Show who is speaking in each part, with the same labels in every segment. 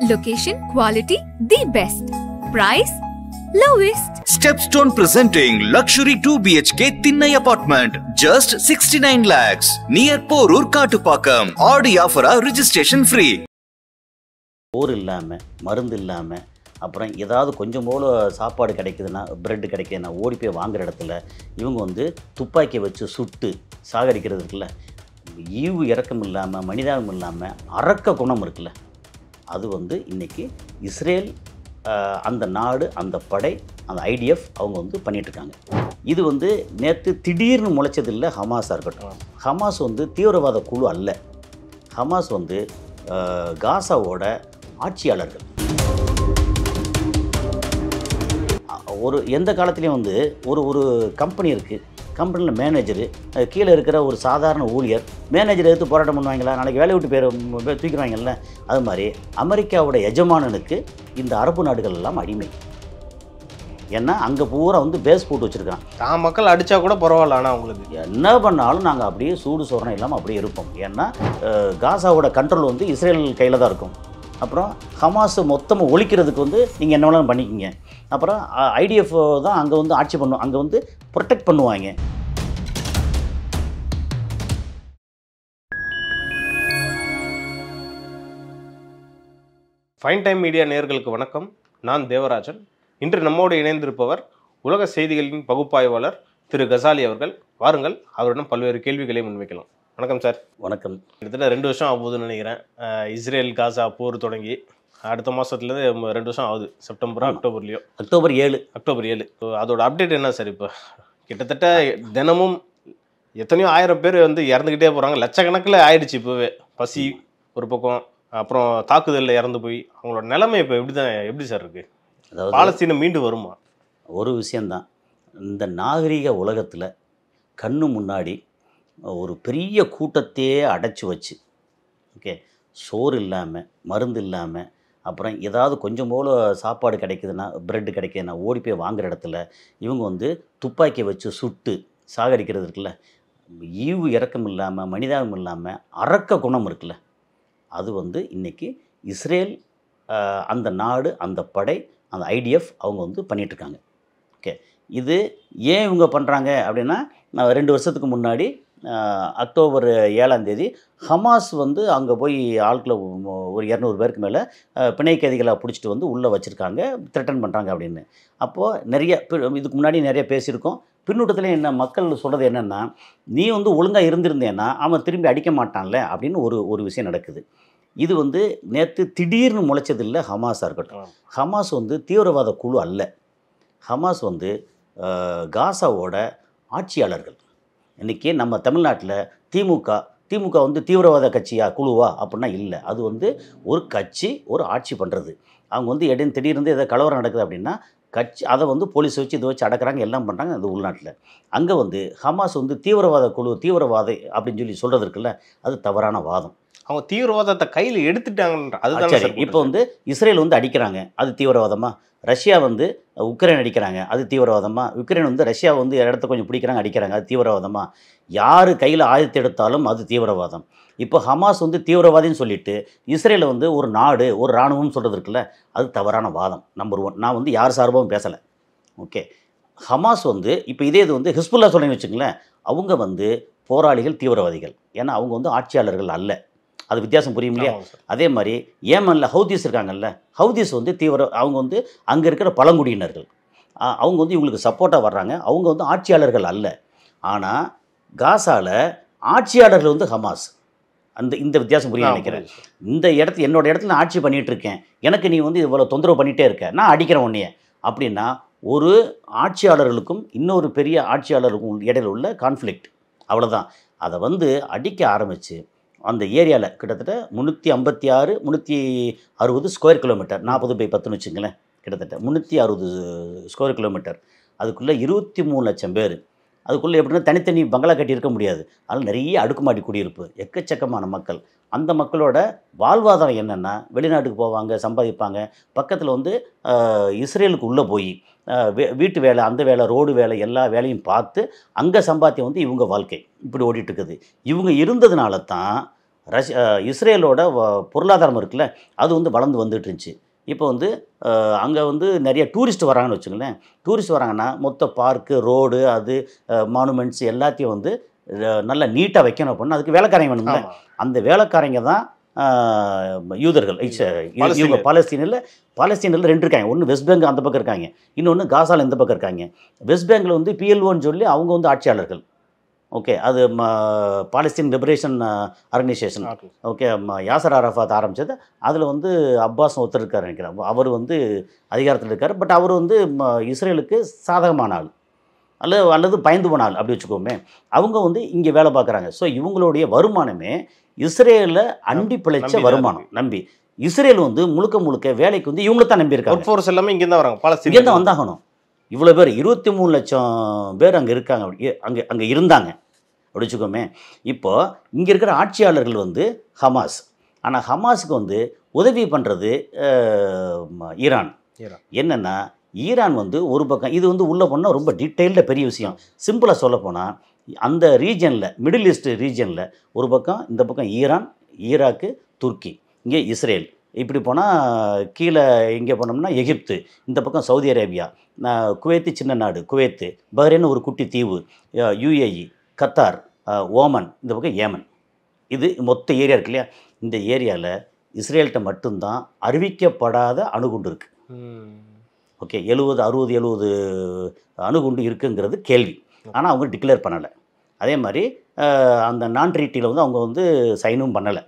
Speaker 1: Location, quality, the best. Price, lowest.
Speaker 2: Stepstone presenting luxury 2 BHK Thinnai apartment, just 69 lakhs, near Porur Kattupakam. Audi offer registration free.
Speaker 3: போர் இல்லாமல் மருந்து இல்லாமல் அப்புறம் ஏதாவது கொஞ்சம் போல் சாப்பாடு கிடைக்குதுன்னா பிரெட் கிடைக்குதுன்னா ஓடி போய் வாங்குற இடத்துல இவங்க வந்து துப்பாக்கி வச்சு சுட்டு சாகடிக்கிறது இருக்குல்ல, ஈவு இறக்கம் இல்லாமல் மனிதாபம் இல்லாமல் அரக்க குணம் இருக்குல்ல, அது வந்து இன்றைக்கி இஸ்ரேல் அந்த நாடு அந்த படை அந்த ஐடிஎஃப் அவங்க வந்து பண்ணிகிட்ருக்காங்க. இது வந்து நேற்று திடீர்னு முளைச்சது இல்லை ஹமாஸாக இருக்கட்டும். ஹமாஸ் வந்து தீவிரவாத குழு அல்ல. ஹமாஸ் வந்து காசாவோட ஆட்சியாளர்கள். ஒரு எந்த காலத்துலேயும் வந்து ஒரு கம்பெனி இருக்குது, கம்பெனியில் மேனேஜரு கீழே இருக்கிற ஒரு சாதாரண ஊழியர் மேனேஜர் எடுத்து போராட்டம் பண்ணுவாங்களா, நாளைக்கு வேலையை விட்டு பேர் தூக்கிடுவாங்கல்ல. அது மாதிரி அமெரிக்காவோட எஜமானனுக்கு இந்த அரபு நாடுகள் எல்லாம் அடிமை. ஏன்னா அங்கே பூரா வந்து பேஸ் போட்டு வச்சுருக்கான்.
Speaker 4: தான் மக்கள் அடித்தா கூட பரவாயில்ல, ஆனால் அவங்களுக்கு
Speaker 3: என்ன பண்ணாலும் நாங்கள் அப்படியே சூடு சோரணம் இல்லாமல் அப்படியே இருப்போம். ஏன்னா காசாவோட கண்ட்ரோல் வந்து இஸ்ரேல் கையில் தான் இருக்கும். அப்புறம் ஹமாஸ் மொத்தமாக ஒழிக்கிறதுக்கு வந்து நீங்கள் என்ன வேணாலும் பண்ணிக்கிங்க. அப்புறம் ஐடிஎஃப் தான் அங்கே வந்து ஆட்சி பண்ணும், அங்கே வந்து ப்ரொடெக்ட் பண்ணுவாங்க.
Speaker 4: ஃபைன் டைம் மீடியா நேயர்களுக்கு வணக்கம். நான் தேவராஜன். இன்று நம்மோடு இணைந்திருப்பவர் உலக செய்திகளின் பகுப்பாய்வாளர் திரு கசாலி அவர்கள். வாருங்கள், அவரிடம் பல்வேறு கேள்விகளை முன்வைக்கலாம். வணக்கம் சார்.
Speaker 3: வணக்கம்.
Speaker 4: கிட்டத்தட்ட 2 வருஷம் ஆகுதுன்னு நினைக்கிறேன். இஸ்ரேல் காசா போர் தொடங்கி அடுத்த மாதத்துலேருந்து 2 வருஷம் ஆகுது. செப்டம்பரோ அக்டோபர்லேயோ?
Speaker 3: அக்டோபர் 7.
Speaker 4: அக்டோபர் 7. அதோட அப்டேட் என்ன சார்? இப்போ கிட்டத்தட்ட தினமும் எத்தனையோ ஆயிரம் பேர் வந்து இறந்துக்கிட்டே போகிறாங்க. லட்சக்கணக்கில் ஆயிடுச்சு இப்போவே. பசி ஒரு பக்கம், அப்புறம் தாக்குதலில் இறந்து போய் அவங்களோட நிலைமை இப்போ எப்படி சார் இருக்குது?
Speaker 3: அதாவது
Speaker 4: பாலஸ்தீனம் மீண்டு வருமா?
Speaker 3: ஒரு விஷயந்தான், இந்த நாகரிக உலகத்தில் கண்ணு முன்னாடி ஒரு பெரிய கூட்டத்தையே அடைச்சி வச்சு, ஓகே, சோறு இல்லாமல் மருந்து இல்லாமல் அப்புறம் ஏதாவது கொஞ்சம் போல் சாப்பாடு கிடைக்குதுன்னா பிரெட் கிடைக்குதுன்னா ஓடி போய் வாங்குற இடத்துல இவங்க வந்து துப்பாக்கி வச்சு சுட்டு சாகடிக்கிறது இருக்குல்ல, ஈவு இறக்கம் இல்லாமல் மனிதாபம் இல்லாமல் அரக்க குணம் இருக்குல்ல, அது வந்து இன்றைக்கி இஸ்ரேல் அந்த நாடு அந்த படை அந்த ஐடிஎஃப் அவங்க வந்து பண்ணிகிட்ருக்காங்க. ஓகே, இது ஏன் இவங்க பண்ணுறாங்க அப்படின்னா, 2 வருஷத்துக்கு முன்னாடி அக்டோபர் 7 ஹமாஸ் வந்து அங்கே போய் ஆட்களை ஒரு 200 பேருக்கு மேலே பிணை கைதிகளை பிடிச்சிட்டு வந்து உள்ளே வச்சுருக்காங்க, த்ரெட்டன் பண்ணுறாங்க அப்படின்னு. அப்போது நிறைய இதுக்கு முன்னாடி நிறைய பேசியிருக்கோம். பின்னூட்டத்தில் என்ன மக்கள் சொல்கிறது என்னென்னா, நீ வந்து ஒழுங்காக இருந்திருந்தேன்னா அவன் திரும்பி அடிக்க மாட்டான்ல அப்படின்னு ஒரு விஷயம் நடக்குது. இது வந்து நேற்று திடீர்னு முளைச்சது இல்லை ஹமாஸாக இருக்கட்டும். ஹமாஸ் வந்து தீவிரவாத குழு அல்ல. ஹமாஸ் வந்து காசாவோட ஆட்சியாளர்கள். இன்றைக்கி நம்ம தமிழ்நாட்டில் திமுக வந்து தீவிரவாத கட்சியா குழுவா அப்படின்னா இல்லை. அது வந்து ஒரு கட்சி ஒரு ஆட்சி பண்ணுறது. அவங்க வந்து இடையே திடீர்னு ஏதோ கலவரம் நடக்குது அப்படின்னா கட்சி அதை வந்து போலீஸ் வச்சு இதை வச்சு அடக்கிறாங்க, எல்லாம் பண்ணுறாங்க. அது உள்நாட்டில். அங்கே வந்து ஹமாஸ் வந்து தீவிரவாத குழு தீவிரவாதி அப்படின்னு சொல்கிறது இருக்குல்ல, அது தவறான வாதம்.
Speaker 4: அவங்க தீவிரவாதத்தை கையில் எடுத்துட்டாங்கன்ற அதுதான்.
Speaker 3: சரி, இப்போ வந்து இஸ்ரேல் வந்து அடிக்கிறாங்க, அது தீவிரவாதமா? ரஷ்யா வந்து உக்ரைன் அடிக்கிறாங்க, அது தீவிரவாதமா? உக்ரைன் வந்து ரஷ்யா வந்து இடத்த கொஞ்சம் பிடிக்கிறாங்க அடிக்கிறாங்க, அது தீவிரவாதமா? யார் கையில் ஆயுதத்தை எடுத்தாலும் அது தீவிரவாதம். இப்போ ஹமாஸ் வந்து தீவிரவாதின்னு சொல்லிட்டு இஸ்ரேலை வந்து ஒரு நாடு ஒரு இராணுவம் சொல்கிறது இருக்குல்ல, அது தவறான வாதம். நம்பர் 1. நான் வந்து யார் சார்பாகவும் பேசலை. ஓகே, ஹமாஸ் வந்து இப்போ இது வந்து ஹிஸ்புல்லா சொல்லுன்னு வச்சுங்களேன், அவங்க வந்து போராளிகள் தீவிரவாதிகள். ஏன்னா அவங்க வந்து ஆட்சியாளர்கள் அல்ல. அது வித்தியாசம் புரியும் இல்லையா? அதே மாதிரி ஏமனில் ஹவுதீஸ் இருக்காங்கல்ல, ஹவுதீஸ் வந்து அவங்க வந்து அங்கே இருக்கிற பழங்குடியினர்கள். அவங்க வந்து இவங்களுக்கு சப்போர்ட்டாக வர்றாங்க. அவங்க வந்து ஆட்சியாளர்கள் அல்ல. ஆனால் காசாவில் ஆட்சியாளர்கள் வந்து ஹமாஸ். இந்த வித்தியாசம் புரிய நினைக்கிறேன். இந்த என்னோட இடத்துல நான் ஆட்சி பண்ணிகிட்ருக்கேன், எனக்கு நீ வந்து இவ்வளோ தொந்தரவு பண்ணிகிட்டே இருக்க, நான் அடிக்கிறேன் உன்னையே அப்படின்னா ஒரு ஆட்சியாளர்களுக்கும் இன்னொரு பெரிய ஆட்சியாளருக்கும் இடையில் உள்ள கான்ஃப்ளிக்ட், அவ்வளோதான். அதை வந்து அடிக்க ஆரம்பித்து அந்த ஏரியாவில் கிட்டத்தட்ட 356 360 ஸ்கொயர் கிலோமீட்டர், 40/10 வச்சுங்களேன், கிட்டத்தட்ட 360 ஸ்கொயர் கிலோமீட்டர். அதுக்குள்ளே 23 லட்சம் பேர். அதுக்குள்ளே எப்படின்னா தனித்தனி பங்களா கட்டி இருக்க முடியாது. அதில் நிறைய அடுக்குமாடி குடியிருப்பு, எக்கச்சக்கமான மக்கள். அந்த மக்களோட வாழ்வாதாரம் என்னென்னா, வெளிநாட்டுக்கு போவாங்க, சம்பாதிப்பாங்க. பக்கத்தில் வந்து இஸ்ரேலுக்கு உள்ளே போய் வீட்டு வேலை, அந்த வேலை, ரோடு வேலை, எல்லா வேலையும் பார்த்து அங்கே சம்பாத்தியம் வந்து இவங்க வாழ்க்கை இப்படி ஓடிட்டுருக்குது. இவங்க இருந்ததுனால தான் இஸ்ரேலோட பொருளாதாரம் இருக்குல்ல அது வந்து வளர்ந்து வந்துட்டு இருந்துச்சு. இப்போ வந்து அங்கே வந்து நிறைய டூரிஸ்ட் வராங்கன்னு வச்சுங்களேன். டூரிஸ்ட் வராங்கன்னா மொத்த பார்க்கு, ரோடு, அது மானுமெண்ட்ஸ் எல்லாத்தையும் வந்து நல்லா நீட்டாக வைக்கணும் அப்படின்னா அதுக்கு வேலைக்காரங்க வேணும்ல. அந்த வேலைக்காரங்க தான் யூதர்கள். இவங்க பாலஸ்தீனில் 2 இருக்காங்க. ஒன்று வெஸ்ட் பேங்க் அந்த பக்கம் இருக்காங்க, இன்னொன்று காசால இந்த பக்கம் இருக்காங்க. வெஸ்ட் பேங்கில் வந்து PLOன்னு சொல்லி அவங்க வந்து ஆட்சியாளர்கள். ஓகே, அது Palestine liberation organisation. Okay, Yasser Arafat ஆரம்பித்தது. அதில் வந்து அப்பாஸ் ஒருத்தர் இருக்கார் நினைக்கிறேன். அவர் வந்து அதிகாரத்தில் இருக்கார். பட் அவர் வந்து இஸ்ரேலுக்கு சாதகமான ஆள் அல்லது பயந்து போன ஆள் அப்படி வச்சுக்கோமே. அவங்க வந்து இங்கே வேலை பார்க்குறாங்க. ஸோ இவங்களுடைய வருமானமே இஸ்ரேலில் அண்டி பிழைச்ச வருமானம் நம்பி. இஸ்ரேல் வந்து முழுக்க வேலைக்கு வந்து இவங்களை தான் நம்பியிருக்காங்க.
Speaker 4: ஃபோர்ஸ் எல்லாமே இங்கே தான் வராங்க,
Speaker 3: இங்கே தான் வந்தாகணும். இவ்வளோ பேர் 23 லட்சம் பேர் அங்கே இருக்காங்க, அங்கே இருந்தாங்க அப்படி வச்சுக்கோமே. இப்போது இங்கே இருக்கிற ஆட்சியாளர்கள் வந்து ஹமாஸ். ஆனால் ஹமாஸுக்கு வந்து உதவி பண்ணுறது ஈரான். என்னென்னா ஈரான் வந்து ஒரு பக்கம் இது வந்து உள்ளே போனால் ரொம்ப டீட்டெயில்டாக பெரிய விஷயம். சிம்பிளாக சொல்லப்போனால் அந்த ரீஜனில், மிடில் ஈஸ்ட் ரீஜனில் ஒரு பக்கம், இந்த பக்கம் ஈரான், ஈராக்கு, துருக்கி, இங்கே இஸ்ரேல், இப்படி போனால் கீழே இங்கே போனோம்னா எகிப்து, இந்த பக்கம் சவுதி அரேபியா, குவைத்து சின்ன நாடு குவைத்து, பஹ்ரைன் ஒரு குட்டி தீவு, UAE, கத்தார், ஓமன், இந்த பக்கம் ஏமன். இது மொத்த ஏரியா இருக்கு இல்லையா. இந்த ஏரியாவில் இஸ்ரேல்கிட்ட மட்டும்தான் அறிவிக்கப்படாத அணுகுண்டு இருக்குது. ஓகே, 60 அணுகுண்டு இருக்குங்கிறது கேள்வி. ஆனால் அவங்க டிக்ளேர் பண்ணலை. அதே மாதிரி அந்த நான் ட்ரீட்டியில் வந்து அவங்க வந்து சைனும் பண்ணலை.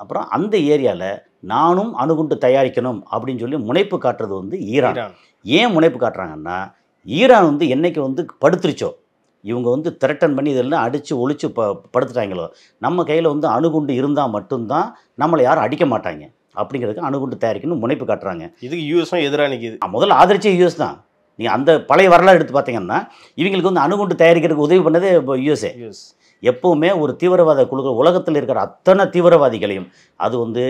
Speaker 3: அப்புறம் அந்த ஏரியாவில் நானும் அணுகுண்டு தயாரிக்கணும் அப்படின்னு சொல்லி முனைப்பு காட்டுறது வந்து ஈரான். ஏன் முனைப்பு காட்டுறாங்கன்னா, ஈரான் வந்து என்னைக்கு வந்து படுத்துருச்சோ, இவங்க வந்து திரட்டன் பண்ணி இதெல்லாம் அடித்து ஒழிச்சு படுத்துட்டாங்களோ, நம்ம கையில் வந்து அணுகுண்டு இருந்தால் மட்டும்தான் நம்மளை யாரும் அடிக்க மாட்டாங்க அப்படிங்கிறதுக்கு அணுகுண்டு தயாரிக்கணும் முனைப்பு காட்டுறாங்க.
Speaker 4: இதுக்கு யூஎஸும் எதிராக நிற்கிது.
Speaker 3: முதல்ல ஆதரிச்சே யூஎஸ் தான். நீங்கள் அந்த பழைய வரலாறு எடுத்து பார்த்தீங்கன்னா இவங்களுக்கு வந்து அணுகுண்டு தயாரிக்கிறதுக்கு உதவி பண்ணதே இப்போ யூஎஸ்ஏ. எப்போவுமே ஒரு தீவிரவாத குழுக்கள் உலகத்தில் இருக்கிற அத்தனை தீவிரவாதிகளையும், அது வந்து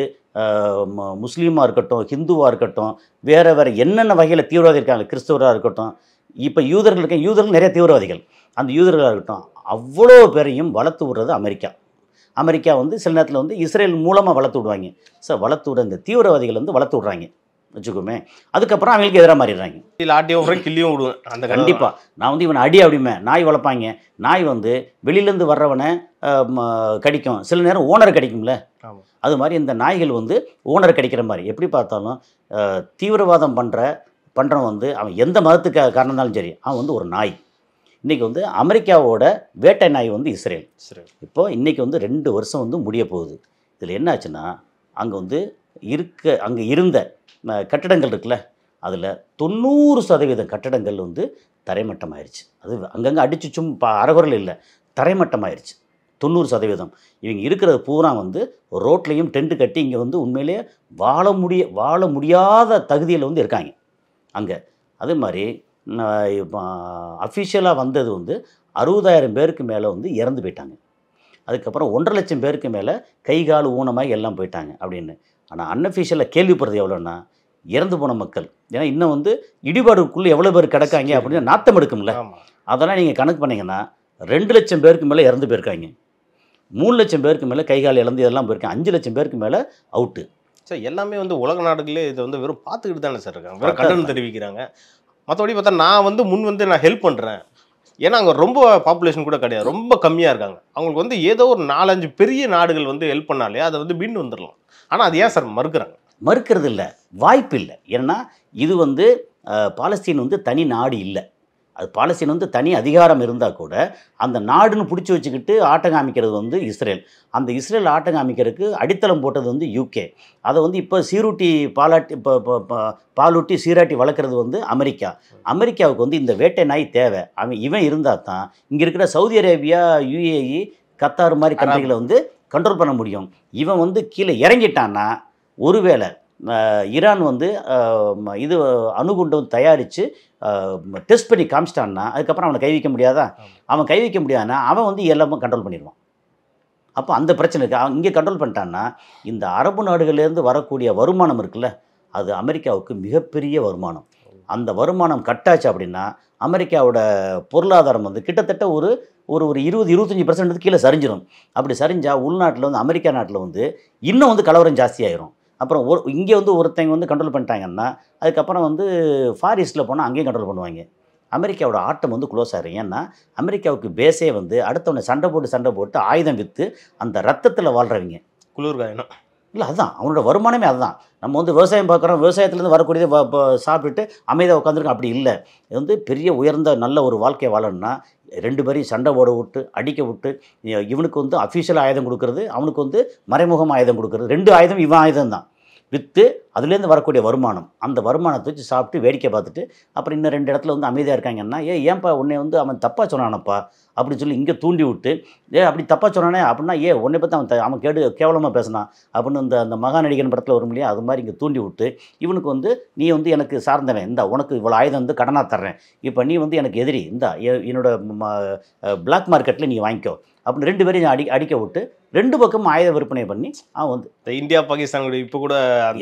Speaker 3: முஸ்லீமாக இருக்கட்டும், ஹிந்துவாக இருக்கட்டும், வேறு என்னென்ன வகையில் தீவிரவாதி இருக்காங்க, கிறிஸ்தவராக இருக்கட்டும், இப்போ யூதர்கள் நிறைய தீவிரவாதிகள், அந்த யூதர்களாக இருக்கட்டும், அவ்வளோ பேரையும் வளர்த்து விடுறது அமெரிக்கா வந்து சில நேரத்தில் வந்து இஸ்ரேல் மூலமாக வளர்த்து விடுவாங்க. ஸோ வளர்த்து விட இந்த தீவிரவாதிகள் வந்து வளர்த்து விட்றாங்க வச்சுக்கோமே. அதுக்கப்புறம் அவங்களுக்கு எதிராக மாறிடுறாங்க.
Speaker 4: இல்லை ஆட்டியும் கிள்ளியும் விடுவேன். அந்த
Speaker 3: கண்டிப்பாக நான் வந்து இவனை அடி அப்படிமே. நாய் வளர்ப்பாங்க. நாய் வந்து வெளியிலேருந்து வர்றவனை கடிக்கும், சில நேரம் ஓனரை கடிக்கும்ல. அது மாதிரி இந்த நாய்கள் வந்து ஓனரை கடிக்கிற மாதிரி. எப்படி பார்த்தாலும் தீவிரவாதம் பண்ணுறவன் வந்து அவன் எந்த மதத்துக்கு காரணம் இருந்தாலும் சரி, அவன் வந்து ஒரு நாய். இன்றைக்கி வந்து அமெரிக்காவோட வேட்டை நாய் வந்து இஸ்ரேல். இப்போது இன்றைக்கி வந்து 2 வருஷம் வந்து முடிய போகுது. இதில் என்ன ஆச்சுன்னா, அங்கே இருந்த கட்டடங்கள் இருக்குல்ல, அதில் 90% கட்டடங்கள் வந்து தரைமட்டமாயிருச்சு. அது அங்கங்கே அடிச்சு அறகுறல் இல்லை, தரைமட்டமாயிருச்சு 90%. இவங்க இருக்கிறது பூரா வந்து ரோட்லேயும் டென்ட்டு கட்டி இங்கே வந்து உண்மையிலேயே வாழ முடியாத தகுதியில் வந்து இருக்காங்க அங்கே. அதே மாதிரி அஃபிஷியலாக வந்தது வந்து 60,000 பேருக்கு மேலே வந்து இறந்து போயிட்டாங்க. அதுக்கப்புறம் 1.5 லட்சம் பேருக்கு மேலே கை கால் ஊனமாகி எல்லாம் போயிட்டாங்க அப்படின்னு. ஆனால் அன்அஃபிஷியலாக கேள்விப்படுறது எவ்வளோன்னா, இறந்து போன மக்கள். ஏன்னா இன்னும் வந்து இடிபாடுக்குள்ளே எவ்வளோ பேர் கிடக்காங்க அப்படின்னு நாத்தம் எடுக்கும்ல. அதெல்லாம் நீங்கள் கணக்கு பண்ணிங்கன்னா 2 லட்சம் பேருக்கு மேலே இறந்து போயிருக்காங்க, 3 லட்சம் பேருக்கு மேலே கை கால் இழந்து இதெல்லாம் போயிருக்காங்க, 5 லட்சம் பேருக்கு மேலே அவுட்டு.
Speaker 4: சார் எல்லாமே வந்து உலக நாடுகளே இதை வந்து வெறும் பார்த்துக்கிட்டு தானே சார் இருக்காங்க, வெறும் கண்டனம் தெரிவிக்கிறாங்க. மற்றபடி பார்த்தா நான் வந்து நான் ஹெல்ப் பண்ணுறேன். ஏன்னா அங்கே ரொம்ப பாப்புலேஷன் கூட கிடையாது, ரொம்ப கம்மியாக இருக்காங்க. அவங்களுக்கு வந்து ஏதோ ஒரு 4-5 பெரிய நாடுகள் வந்து ஹெல்ப் பண்ணாலே அதை வந்து பின் வந்துடலாம். ஆனால் அது ஏன் சார் மறுக்கிறது இல்லை, வாய்ப்பு இல்லை. ஏன்னா இது வந்து பாலஸ்தீன் வந்து தனி நாடு இல்லை. அது பாலஸ்தீன் வந்து தனி அதிகாரம் இருந்தால் கூட அந்த நாடுன்னு பிடிச்சி வச்சுக்கிட்டு ஆட்டம் காமிக்கிறது வந்து இஸ்ரேல். அந்த இஸ்ரேல் ஆட்டம் காமிக்கிறதுக்கு அடித்தளம் போட்டது வந்து UK. அதை வந்து இப்போ பாலூட்டி சீராட்டி வளர்க்குறது வந்து அமெரிக்காவுக்கு வந்து இந்த வேட்டை நாய் தேவை. இவன் இருந்தால் தான் இங்கே இருக்கிற சவுதி அரேபியா, UAE, கத்தார் மாதிரி கண்ட்ரிகளை வந்து கண்ட்ரோல் பண்ண முடியும். இவன் வந்து கீழே இறங்கிட்டான்னா, ஒருவேளை ஈரான் வந்து இது அணுகுண்டு தயாரித்து டெஸ்ட் பண்ணி காமிச்சிட்டான்னா அதுக்கப்புறம் அவனை கை வைக்க முடியாதா? அவன் கை வைக்க முடியாதுன்னா அவன் வந்து எல்லாமே கண்ட்ரோல் பண்ணிடுவான். அப்போ அந்த பிரச்சனை இருக்குது. அவன் இங்கே கண்ட்ரோல் பண்ணிட்டான்னா இந்த அரபு நாடுகள்லேருந்து வரக்கூடிய வருமானம் இருக்குல்ல, அது அமெரிக்காவுக்கு மிகப்பெரிய வருமானம்.
Speaker 3: அந்த வருமானம் கட்டாச்சு அப்படின்னா அமெரிக்காவோட பொருளாதாரம் வந்து கிட்டத்தட்ட ஒரு ஒரு ஒரு 20-25% கீழே சரிஞ்சிடும். அப்படி சரிஞ்சால் உள்நாட்டில் வந்து அமெரிக்கா நாட்டில் வந்து இன்னும் வந்து கலவரம் ஜாஸ்தியாயிரும். அப்புறம் இங்கே வந்து ஒருத்தங்க வந்து கண்ட்ரோல் பண்ணிட்டாங்கன்னா அதுக்கப்புறம் வந்து ஃபாரிஸ்ட்டில் போனால் அங்கேயும் கண்ட்ரோல் பண்ணுவாங்க. அமெரிக்காவோட ஆட்டம் வந்து க்ளோஸ் ஆகிடும். ஏன்னா அமெரிக்காவுக்கு பேஸே வந்து அடுத்தவனை சண்டை போட்டு ஆயுதம் விற்று அந்த ரத்தத்தில் வாழ்கிறவங்க.
Speaker 4: குளிர்காயணும்
Speaker 3: இல்லை, அதுதான் அவனோட வருமானமே. அதுதான் நம்ம வந்து விவசாயம் பார்க்குறோம், விவசாயத்துலேருந்து வரக்கூடியதை சாப்பிட்டுட்டு அமைதியாக உட்காந்துருக்கோம். அப்படி இல்லை. இது வந்து பெரிய உயர்ந்த நல்ல ஒரு வாழ்க்கையை வாழணும்னா 2 பேரையும் சண்டை போட விட்டு அடிக்க விட்டு இவனுக்கு வந்து அஃபிஷியல் ஆயுதம் கொடுக்குறது, அவனுக்கு வந்து மறைமுகம் ஆயுதம் கொடுக்குறது, 2 ஆயுதம் இவன் ஆயுதம் தான் விற்று அதுலேருந்து வரக்கூடிய வருமானம், அந்த வருமானத்தை வச்சு சாப்பிட்டு வேடிக்கை பார்த்துட்டு அப்புறம் இன்னும் 2 இடத்துல வந்து அமைதியாக இருக்காங்கன்னா ஏன்ப்பா உன்னை வந்து அவன் தப்பாக சொன்னானப்பா அப்படின்னு சொல்லி இங்கே தூண்டி விட்டு அப்படி தப்பாக சொன்னானே அப்படின்னா உன்னை பற்றி அவன் கேவலமாக பேசினான் அப்படின்னு அந்த மகாநடிகன் படத்தில் வரும் இல்லையா, அது மாதிரி இங்கே தூண்டி விட்டு இவனுக்கு வந்து நீ வந்து எனக்கு சார்ந்தவன், இந்த உனக்கு இவ்வளோ ஆயுதம் வந்து கடனாக தர்றேன், இப்போ நீ வந்து எனக்கு எதிரி, இந்த என்னோட பிளாக் மார்க்கெட்டில் நீ வாங்கிக்கோ அப்படின்னு 2 பேரையும் அடிக்க விட்டு 2 பக்கமும் ஆயுத விற்பனை பண்ணி அவன் வந்து
Speaker 4: இந்தியா பாகிஸ்தான் இப்போ கூட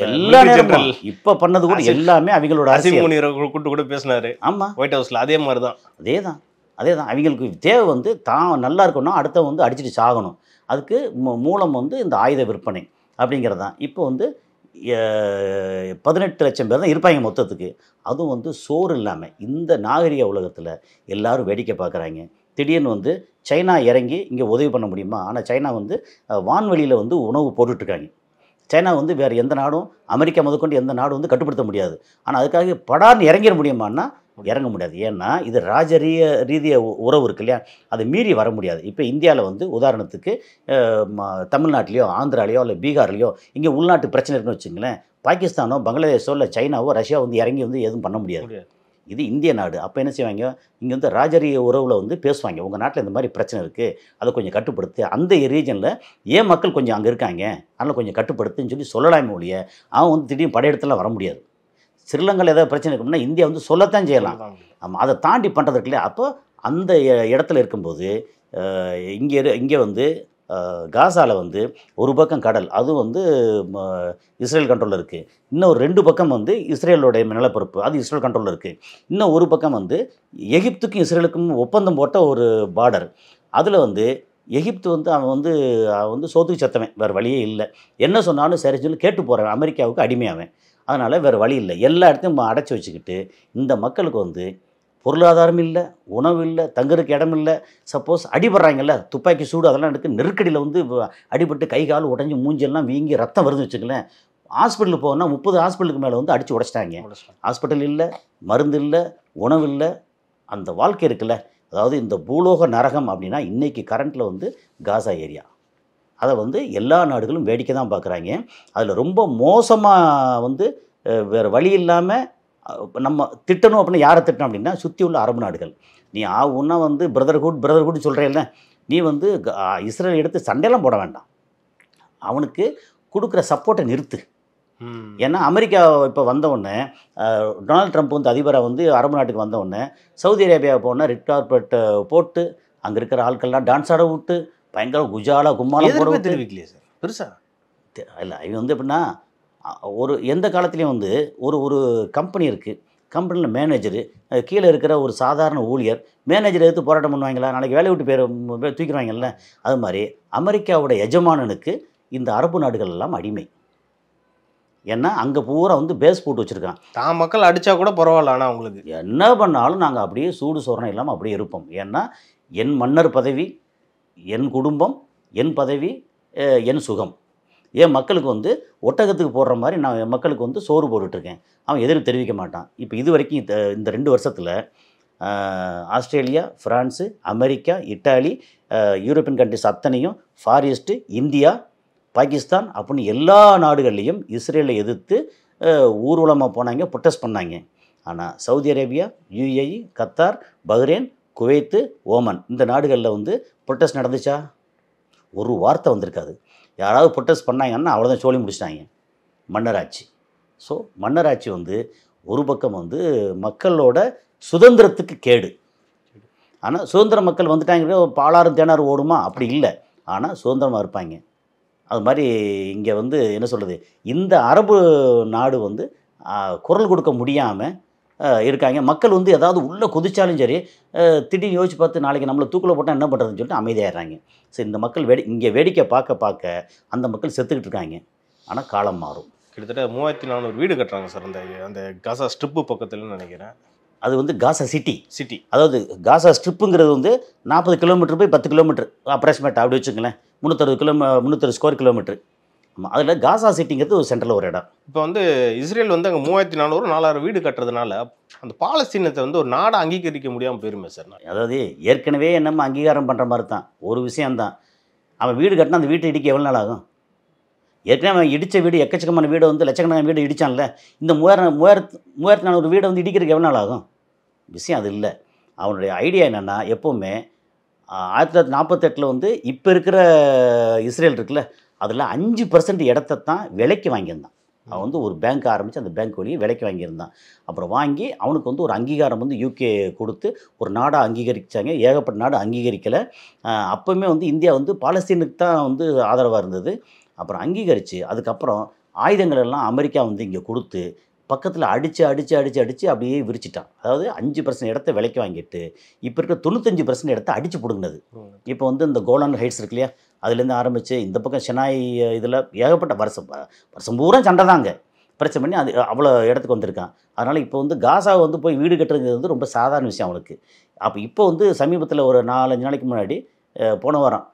Speaker 3: எல்லா நேரமும் இப்போ பண்ணது கூட எல்லாமே அவங்களோட
Speaker 4: கூட்டு கூட பேசினாரு. ஆமாம், ஒயிட் ஹவுஸில் அதே மாதிரி தான்.
Speaker 3: அதே தான் அவங்களுக்கு தேவை வந்து தான் நல்லா இருக்கணும், அடுத்த வந்து அடிச்சுட்டு சாகணும். அதுக்கு மூலம் வந்து இந்த ஆயுத விற்பனை அப்படிங்கிறது தான். இப்போ வந்து 18 லட்சம் பேர் தான் இருப்பாங்க மொத்தத்துக்கு. அதுவும் வந்து சோறு இல்லாமல் இந்த நாகரிக உலகத்தில் எல்லாரும் வேடிக்கை பார்க்குறாங்க. திடீர்னு வந்து சைனா இறங்கி இங்கே உதவி பண்ண முடியுமா? ஆனால் சைனா வந்து வான்வெளியில் வந்து உணவு போட்டுட்ருக்காங்க. சைனா வந்து வேறு எந்த நாடும் அமெரிக்கா முதற்கொண்டு எந்த நாடும் வந்து கட்டுப்படுத்த முடியாது. ஆனால் அதுக்காக படார்னு இறங்கிட முடியுமான்னா இறங்க முடியாது. ஏன்னா இது ரீதிய உறவு இருக்கு இல்லையா, அதை மீறி வர முடியாது. இப்போ இந்தியாவில் வந்து உதாரணத்துக்கு தமிழ்நாட்டிலையோ ஆந்திராலையோ இல்லை பீகார்லையோ இங்கே உள்நாட்டு பிரச்சனை இருக்குன்னு வச்சுங்களேன், பாகிஸ்தானோ பங்களாதேஷோ இல்லை சைனாவோ ரஷ்யா வந்து இறங்கி வந்து எதுவும் பண்ண முடியாது. இது இந்திய நாடு. அப்போ என்ன செய்வாங்க, இங்கே வந்து ராஜரீக உறவில் வந்து பேசுவாங்க, உங்கள் நாட்டில் இந்த மாதிரி பிரச்சனை இருக்குது, அதை கொஞ்சம் கட்டுப்படுத்து, அந்த ரீஜனில் ஏன் மக்கள் கொஞ்சம் அங்கே இருக்காங்க அதனால் கொஞ்சம் கட்டுப்படுத்துன்னு சொல்லி சொல்லலாமே ஒழிய அவன் வந்து திடீர்னு படையெடுத்துலாம் வர முடியாது. ஸ்ரீலங்காவில் ஏதாவது பிரச்சனை இருக்குன்னா இந்தியா வந்து சொல்லத்தான் செய்யலாம். ஆமாம், அதை தாண்டி பண்ணுறதுக்கு இல்லையா. அப்போ அந்த இடத்துல இருக்கும்போது இங்கே வந்து காசாவில் வந்து ஒரு பக்கம் கடல், அது வந்து இஸ்ரேல் கண்ட்ரோலில் இருக்குது. இன்னும் 2 பக்கம் வந்து இஸ்ரேலோடைய நிலப்பரப்பு, அது இஸ்ரேல் கண்ட்ரோலில் இருக்குது. இன்னும் ஒரு பக்கம் வந்து எகிப்துக்கும் இஸ்ரேலுக்கும் ஒப்பந்தம் போட்ட ஒரு பார்டர். அதில் வந்து எகிப்து வந்து அவன் வந்து சோத்துக்கு சத்தவன், வேறு வழியே இல்லை, என்ன சொன்னாலும் சரி சொல்லி கேட்டு போகிறவன், அமெரிக்காவுக்கு அடிமையாவன். அதனால் வேறு வழி இல்லை, எல்லா இடத்தையும் அடைச்சி வச்சுக்கிட்டு இந்த மக்களுக்கு வந்து பொருளாதாரம் இல்லை, உணவு இல்லை, தங்குறதுக்கு இடம் இல்லை. சப்போஸ் அடிபடுறாங்கல்ல, துப்பாக்கி சூடு அதெல்லாம் எடுத்து நெருக்கடியில் வந்து அடிபட்டு கை கால் உடஞ்சி மூஞ்செல்லாம் வீங்கி ரத்தம் வருதுன்னு வச்சுக்கலேன், ஹாஸ்பிட்டலுக்கு போனால் 30 ஹாஸ்பிட்டலுக்கு மேலே வந்து அடித்து உடச்சிட்டாங்க. ஹாஸ்பிட்டல் இல்லை, மருந்து இல்லை, உணவு இல்லை, அந்த வாழ்க்கை இருக்குல்ல. அதாவது இந்த பூலோக நரகம் அப்படின்னா இன்றைக்கி கரண்ட்டில் வந்து காசா ஏரியா. அதை வந்து எல்லா நாடுகளும் வேடிக்கை தான் பார்க்குறாங்க. அதில் ரொம்ப மோசமாக வந்து வேறு வழி இல்லாமல் நம்ம திட்டணும் அப்படின்னா யாரை திட்டணும் அப்படின்னா சுற்றி உள்ள அரபு நாடுகள். நீ ஒன்றா வந்து பிரதர்ஹுட் சொல்கிறேன்ல, நீ வந்து இஸ்ரேல் எடுத்து சண்டையெல்லாம் போட வேண்டாம், அவனுக்கு கொடுக்குற சப்போர்ட்டை நிறுத்து. ஏன்னா அமெரிக்கா இப்போ வந்தவுடனே டொனால்ட் ட்ரம்ப் வந்து அதிபராக வந்து அரபு நாட்டுக்கு வந்தவுடனே சவுதி அரேபியா போனால் ரெட் கார்பெட் போட்டு அங்கே இருக்கிற ஆட்கள்லாம் டான்ஸ் ஆட விட்டு பயங்கர குஜாலா கும்மாலம் போட
Speaker 4: தெரிவிக்கலையே சார் பெருசாக
Speaker 3: இல்லை. இது வந்து எப்படின்னா ஒரு எந்த காலத்துலேயும் வந்து ஒரு கம்பெனி இருக்குது, கம்பெனியில் மேனேஜரு கீழே இருக்கிற ஒரு சாதாரண ஊழியர் மேனேஜரை எடுத்து போராட்டம் பண்ணுவாங்களா, நாளைக்கு வேலையை விட்டு பேர் தூக்கிடுவாங்கல்ல. அது மாதிரி அமெரிக்காவோட எஜமானனுக்கு இந்த அரபு நாடுகள் எல்லாம் அடிமை. ஏன்னா அங்கே பூரா வந்து பேஸ் போட்டு வச்சுருக்கான்.
Speaker 4: தான் மக்கள் அடித்தா கூட பரவாயில்ல, ஆனால் அவங்களுக்கு
Speaker 3: என்ன பண்ணாலும் நாங்கள் அப்படியே சூடு சோரணம் இல்லாமல் அப்படியே இருப்போம். ஏன்னா என் மன்னர் பதவி, என் குடும்பம், என் பதவி, என் சுகம். என் மக்களுக்கு வந்து ஒட்டகத்துக்கு போடுற மாதிரி நான் என் மக்களுக்கு வந்து சோறு போட்டுட்ருக்கேன். அவன் எதிர்ப்பு தெரிவிக்க மாட்டான். இப்போ இது வரைக்கும் இந்த 2 வருஷத்தில் Australia, France, America, Italy, European countries அத்தனையும், ஃபாரிஸ்ட்டு, இந்தியா, பாகிஸ்தான் அப்படின்னு எல்லா நாடுகள்லேயும் இஸ்ரேலை எதிர்த்து ஊர்வலமாக போனாங்க, ப்ரொட்டஸ்ட் பண்ணாங்க. ஆனால் Saudi Arabia, UAE, Qatar, Bahrain, Kuwait, Oman இந்த நாடுகளில் வந்து ப்ரொட்டஸ்ட் நடந்துச்சா? ஒரு வார்த்தை வந்திருக்காது. யாராவது ப்ரொட்டஸ்ட் பண்ணாங்கன்னா அவ்வளோதான், சோழி முடிச்சிட்டாங்க. மன்னராட்சி. ஸோ மன்னராட்சி வந்து ஒரு பக்கம் வந்து மக்களோட சுதந்திரத்துக்கு கேடு. ஆனால் சுதந்திர மக்கள் வந்துட்டாங்க, பாலாறு தேனாறு ஓடுமா? அப்படி இல்லை. ஆனால் சுதந்திரமாக இருப்பாங்க. அது மாதிரி இங்கே வந்து என்ன சொல்கிறது, இந்த அரபு நாடு வந்து குரல் கொடுக்க முடியாமல் இருக்காங்க. மக்கள் வந்து ஏதாவது உள்ளே கொதிச்சாலும் சரி திடீர்னு யோசிச்சு பார்த்து நாளைக்கு நம்மளை தூக்கில் போட்டால் என்ன பண்ணுறதுன்னு சொல்லிட்டு அமைதியாகிடுறாங்க. சரி, இந்த மக்கள் இங்கே வேடிக்கை பார்க்க அந்த மக்கள் செத்துக்கிட்டு இருக்காங்க. ஆனால் காலம் மாறும்.
Speaker 4: கிட்டத்தட்ட 3400 வீடு கட்டுறாங்க சார் அந்த காசா ஸ்ட்ரிப்பு பக்கத்துலன்னு நினைக்கிறேன்.
Speaker 3: அது வந்து காசா சிட்டி.
Speaker 4: அதாவது
Speaker 3: காசா ஸ்ட்ரிப்புங்கிறது வந்து 40 கிலோமீட்டர் போய் 10 கிலோமீட்டர் அப்ராக்சிமேட் அப்படி வச்சுங்களேன், 360 ஸ்கொயர் கிலோமீட்டர். ஆமாம், அதில் காசா சிட்டிங்கிறது ஒரு சென்ட்ரல் ஒரு இடம்.
Speaker 4: இப்போ வந்து இஸ்ரேல் வந்து அங்கே 3400 வீடு கட்டுறதுனால அந்த பாலஸ்தீனத்தை வந்து ஒரு நாடை அங்கீகரிக்க முடியாமல் போயிருமே சார்.
Speaker 3: அதாவது ஏற்கனவே நம்ம அங்கீகாரம் பண்ணுற மாதிரி தான் ஒரு விஷயந்தான். அவன் வீடு கட்டினா அந்த வீட்டை இடிக்க எவ்வளோ நாள் ஆகும்? ஏற்கனவே அவன் இடித்த வீடு எக்கச்சக்கமான வீடை வந்து லட்சக்கணக்கான வீடு இடித்தான்ல, இந்த 3400 வீடை வந்து இடிக்கிறதுக்கு எவ்வளோ நாள் ஆகும்? விஷயம் அது இல்லை. அவனுடைய ஐடியா என்னென்னா, எப்போவுமே 1948 வந்து இப்போ இருக்கிற இஸ்ரேல் இருக்குல்ல, அதில் 5% இடத்த தான் விலைக்கு வாங்கியிருந்தான். அவன் வந்து ஒரு பேங்க் ஆரம்பித்து அந்த பேங்க் வழியே விலைக்கு வாங்கியிருந்தான். அப்புறம் வாங்கி அவனுக்கு வந்து ஒரு அங்கீகாரம் வந்து UK கொடுத்து ஒரு நாடாக அங்கீகரித்தாங்க. ஏகப்பட்ட நாடு அங்கீகரிக்கலை. அப்போவுமே வந்து இந்தியா வந்து பாலஸ்தீனுக்கு தான் வந்து ஆதரவாக இருந்தது. அப்புறம் அங்கீகரித்து அதுக்கப்புறம் ஆயுதங்கள் எல்லாம் அமெரிக்கா வந்து இங்கே கொடுத்து பக்கத்தில் அடித்து அப்படியே விரிச்சிட்டான். அதாவது 5% இடத்த விலைக்கு வாங்கிட்டு இப்போ இருக்கிற 95% இடத்த அடித்து பிடுங்கினது. இப்போ வந்து இந்த கோலான் ஹைட்ஸ் இருக்கு இல்லையா, அதுலேருந்து ஆரம்பித்து இந்த பக்கம் ஷெனாய் இதில் ஏகப்பட்ட வருஷம் பூரா சண்டை தாங்க பிரச்சனை பண்ணி அது அவ்வளோ இடத்துக்கு வந்திருக்கான். அதனால் இப்போ வந்து காசாவை வந்து போய் வீடு கட்டுறது வந்து ரொம்ப சாதாரண விஷயம் அவனுக்கு. அப்போ இப்போ வந்து சமீபத்தில் ஒரு 4-5 நாளைக்கு முன்னாடி போன வாரம்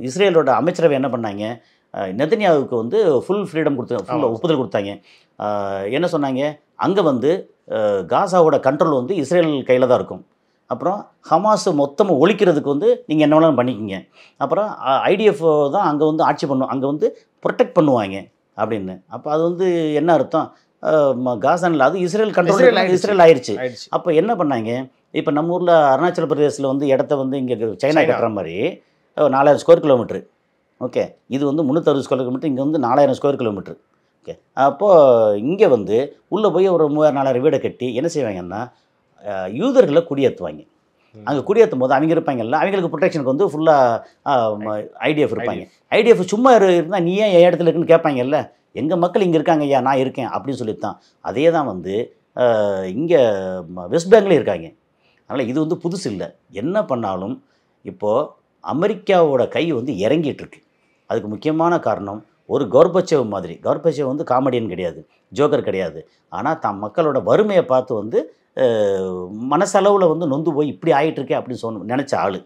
Speaker 3: இஸ்ரேலோட அமைச்சரவை என்ன பண்ணாங்க, நெதன்யாவுக்கு வந்து ஃபுல் ஃப்ரீடம் ஃபுல் ஒப்புதல் கொடுத்தாங்க. என்ன சொன்னாங்க, அங்கே வந்து காசாவோட கண்ட்ரோல் வந்து இஸ்ரேல் கையில் தான் இருக்கும். அப்புறம் ஹமாஸ் மொத்தமாக ஒழிக்கிறதுக்கு வந்து நீங்கள் என்ன வேணாலும் பண்ணிக்கிங்க. அப்புறம் IDF தான் அங்கே வந்து ஆட்சி பண்ணும், அங்கே வந்து ப்ரொடெக்ட் பண்ணுவாங்க அப்படின்னு. அப்போ அது வந்து என்ன அர்த்தம், காசானில் அது இஸ்ரேல் கண்ட்ரோல் இஸ்ரேல் ஆயிடுச்சு. அப்போ என்ன பண்ணாங்க, இப்போ நம்ம ஊரில் அருணாச்சல பிரதேசில் வந்து இடத்த வந்து இங்கே சைனா கட்டுற மாதிரி 4000 ஸ்கொயர் கிலோமீட்ரு. ஓகே, இது வந்து 360 ஸ்கொயர் கிலோமீட்டர், இங்கே வந்து 4000 ஸ்கொயர் கிலோமீட்ரு. ஓகே, அப்போது இங்கே வந்து உள்ளே போய் ஒரு 3000-4000 வீடை கட்டி என்ன செய்வாங்கன்னா யூதர்களை குடியேற்றுவாங்க. அங்கே குடியேற்றும் போது அவங்க இருப்பாங்கல்ல, அவங்களுக்கு ப்ரொடெக்ஷனுக்கு வந்து ஃபுல்லாக IDF இருப்பாங்க. IDF சும்மா இருந்தால் நீ ஏன் இடத்துல இருக்குன்னு கேட்பாங்கல்ல, எங்கள் மக்கள் இங்கே இருக்காங்க ஐயா, நான் இருக்கேன் அப்படின்னு சொல்லித்தான். அதே தான் வந்து இங்கே வெஸ்ட் பேங்க்லேயும் இருக்காங்க. அதனால் இது வந்து புதுசு இல்லை. என்ன பண்ணாலும் இப்போது அமெரிக்காவோட கை வந்து இறங்கிட்டுருக்கு. அதுக்கு முக்கியமான காரணம் ஒரு கோர்பச்சேவ் மாதிரி. கோர்பச்சேவ் வந்து காமெடியன் கிடையாது, ஜோக்கர் கிடையாது. ஆனால் தான் மக்களோட வறுமையை பார்த்து வந்து மனசளவில் வந்து நொந்து போய் இப்படி ஆகிட்டுருக்கே அப்படின்னு நினச்ச ஆள்.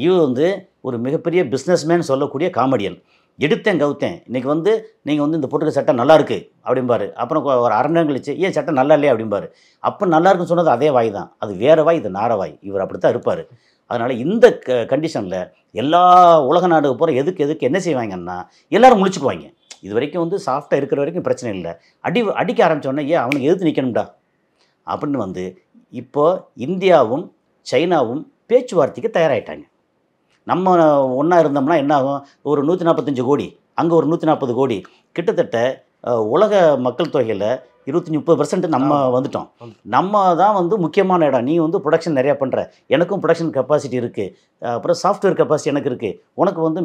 Speaker 3: இவர் வந்து ஒரு மிகப்பெரிய பிஸ்னஸ்மேன் சொல்லக்கூடிய காமெடியன். எடுத்தேன் கவுத்தேன், இன்றைக்கி வந்து நீங்கள் வந்து இந்த போட்டுக்க சட்டை நல்லாயிருக்கு அப்படிம்பாரு. அப்புறம் ஒரு அரை நேரம் கழிச்சு ஏன் சட்டை நல்லா இல்லையா அப்படிம்பாரு. அப்போ நல்லாயிருக்குன்னு சொன்னது அதே வாய் தான், அது வேறு வாய், இது நார வாய். இவர் அப்படி தான் இருப்பார். அதனால் இந்த கண்டிஷனில் எல்லா உலக நாடு போகிற எதுக்கு என்ன செய்வாங்கன்னா எல்லோரும் முழிச்சுக்குவாங்க. இது வரைக்கும் வந்து சாஃப்டாக இருக்கிற வரைக்கும் பிரச்சனை இல்லை. அடிக்க ஆரம்பித்தோடனே ஏன் அவனுக்கு எதிர்த்து நிற்கணும்டா அப்படின்னு வந்து இப்போது இந்தியாவும் சைனாவும் பேச்சுவார்த்தைக்கு தயாராகிட்டாங்க. நம்ம ஒன்றா இருந்தோம்னா என்ன ஆகும், ஒரு 145 கோடி, அங்கே ஒரு 140 கோடி, கிட்டத்தட்ட உலக மக்கள் தொகையில் 20-30% நம்ம வந்துட்டோம். நம்ம தான் வந்து முக்கியமான இடம். நீ வந்து ப்ரொடக்ஷன் நிறையா பண்ணுற, எனக்கும் ப்ரொடக்ஷன் கெப்பாசிட்டி இருக்குது, அப்புறம் சாஃப்ட்வேர் கெப்பாசிட்டி எனக்கு இருக்குது, உனக்கு வந்து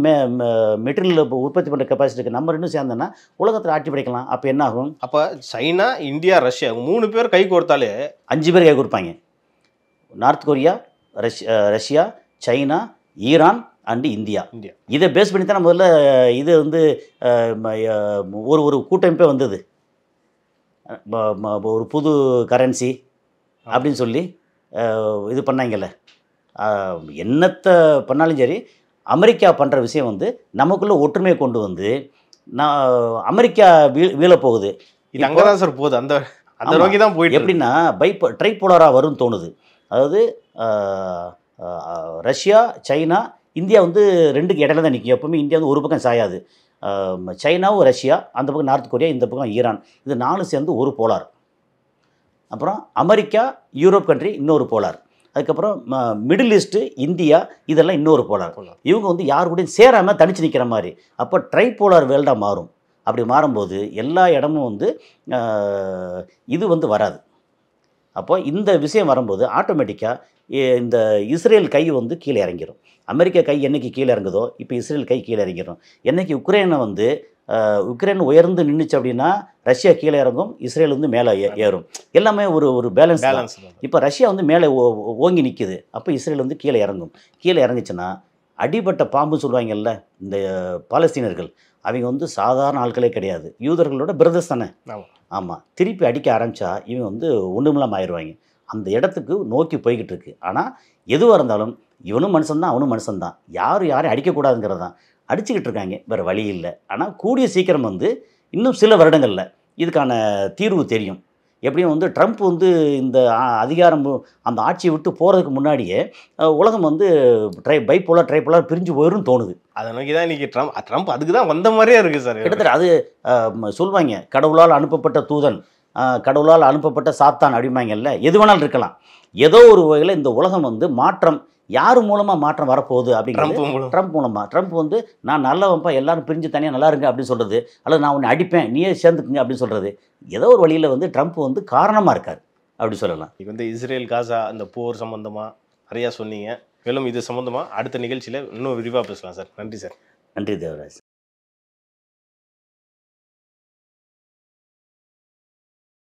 Speaker 3: மெட்டீரியல் உற்பத்தி பண்ணுற கெப்பாசிட்டி இருக்குது. நம்ம ரெண்டும் சேர்ந்தோன்னா உலகத்தில் ஆட்சி படைக்கலாம். அப்போ என்ன ஆகும்,
Speaker 4: அப்போ சைனா, இந்தியா, ரஷ்யா 3 பேர் கை கோர்த்தாலே
Speaker 3: 5 பேர் கை கொடுப்பாங்க. North Korea, Russia, China, Iran and India. இதை பேஸ் பண்ணி தான் முதல்ல இது வந்து ஒரு கூட்டமைப்பே வந்தது. ஒரு புது கரன்சி அப்படின்னு சொல்லி இது பண்ணாங்கல்ல. என்னத்தை பண்ணாலும் சரி, அமெரிக்கா பண்ணுற விஷயம் வந்து நமக்குள்ளே ஒற்றுமையை கொண்டு வந்து அமெரிக்கா வீழப்போகுது.
Speaker 4: இது அங்கே தான் சார் போகுது, அந்த நோக்கி தான் போயிட்டு.
Speaker 3: எப்படின்னா ட்ரைபோலராக வரும்னு தோணுது. அதாவது ரஷ்யா, சைனா, இந்தியா வந்து 2க்கு இடையில தான் நிற்கும். எப்பவுமே இந்தியா வந்து ஒரு பக்கம் சாயாது. சைனாவும் ரஷ்யா, அந்த பக்கம் நார்த் கொரியா, இந்த பக்கம் ஈரான், இது 4 சேர்ந்து ஒரு போலார். அப்புறம் அமெரிக்கா, யூரோப் கண்ட்ரி இன்னொரு போலார். அதுக்கப்புறம் மிடில் ஈஸ்ட்டு, இந்தியா, இதெல்லாம் இன்னொரு போலார். இவங்க வந்து யார் கூடயும் சேராமல் தனித்து நிற்கிற மாதிரி. அப்போ ட்ரைபோலார் வேர்ல்டாக மாறும். அப்படி மாறும்போது எல்லா இடமும் வந்து இது வந்து வராது. அப்போ இந்த விஷயம் வரும்போது ஆட்டோமேட்டிக்காக இந்த இஸ்ரேல் கை வந்து கீழே இறங்கிடும். அமெரிக்கா கை என்றைக்கு கீழே இறங்குதோ இப்போ இஸ்ரேல் கை கீழே இறங்கிடும். என்றைக்கு உக்ரைனை வந்து உக்ரைன் உயர்ந்து நின்றுச்சு அப்படின்னா ரஷ்யா கீழே இறங்கும், இஸ்ரேல் வந்து மேலே ஏறும். எல்லாமே ஒரு ஒரு பேலன்ஸ். இப்போ ரஷ்யா வந்து மேலே ஓங்கி நிற்குது, அப்போ இஸ்ரேல் வந்து கீழே இறங்கும். கீழே இறங்குச்சுன்னா அடிபட்ட பாம்பு சொல்லுவாங்கல்ல இந்த பாலஸ்தீனர்கள், அவங்க வந்து சாதாரண ஆட்களே கிடையாது, யூதர்களோட பிரதர்ஸ் தானே. ஆமாம், திருப்பி அடிக்க ஆரம்பித்தா இவங்க வந்து ஒன்றுமில்லாமல் ஆயிடுவாங்க. அந்த இடத்துக்கு நோக்கி போய்கிட்டு இருக்கு. ஆனால் எதுவாக இருந்தாலும் இவனும் மனுஷன்தான் அவனும் மனுஷன்தான், யாரையும் அடிக்கக்கூடாதுங்கிறது தான் அடிச்சுக்கிட்டு இருக்காங்க, வேறு வழி இல்லை. ஆனால் கூடிய சீக்கிரம் வந்து இன்னும் சில வருடங்களில் இதுக்கான தீர்வு தெரியும். எப்படியும் வந்து ட்ரம்ப் வந்து இந்த அதிகாரம் அந்த ஆட்சியை விட்டு போகிறதுக்கு முன்னாடியே உலகம் வந்து ட்ரைபோலார் பிரிஞ்சு போயிடும் தோணுது.
Speaker 4: அதை நோக்கி தான் இன்றைக்கி ட்ரம்ப் அதுக்கு தான் வந்த மாதிரியே இருக்குது சார்.
Speaker 3: கிட்டத்தட்ட அது சொல்லுவாங்க, கடவுளால் அனுப்பப்பட்ட தூதன், கடவுளால் அனுப்பப்பட்ட சாத்தான் அப்படிம்பாங்கல்ல. எது வேணாலும் இருக்கலாம். ஏதோ ஒரு வகையில் இந்த உலகம் வந்து மாற்றம் யார் மூலமாக மாற்றம் வரப்போகுது அப்படிங்கிறது ட்ரம்ப் மூலமாக. ட்ரம்ப் வந்து நான் நல்லவன்ப்பா, எல்லாரும் பிரிஞ்சு தனியாக நல்லா இருங்க அப்படின்னு சொல்கிறது, அல்லது நான் உன்னை அடிப்பேன் நீயே சேர்ந்துக்குங்க அப்படின்னு சொல்கிறது, ஏதோ ஒரு வழியில் வந்து ட்ரம்ப் வந்து காரணமாக இருக்கார் அப்படி சொல்லலாம்.
Speaker 4: இப்போ வந்து இஸ்ரேல் காசா அந்த போர் சம்மந்தமாக நிறையா சொன்னீங்க. மேலும் இது சம்மந்தமாக அடுத்த நிகழ்ச்சியில் இன்னும் விரிவாக பேசலாம் சார். நன்றி சார்.
Speaker 3: நன்றி தேவராஜ்.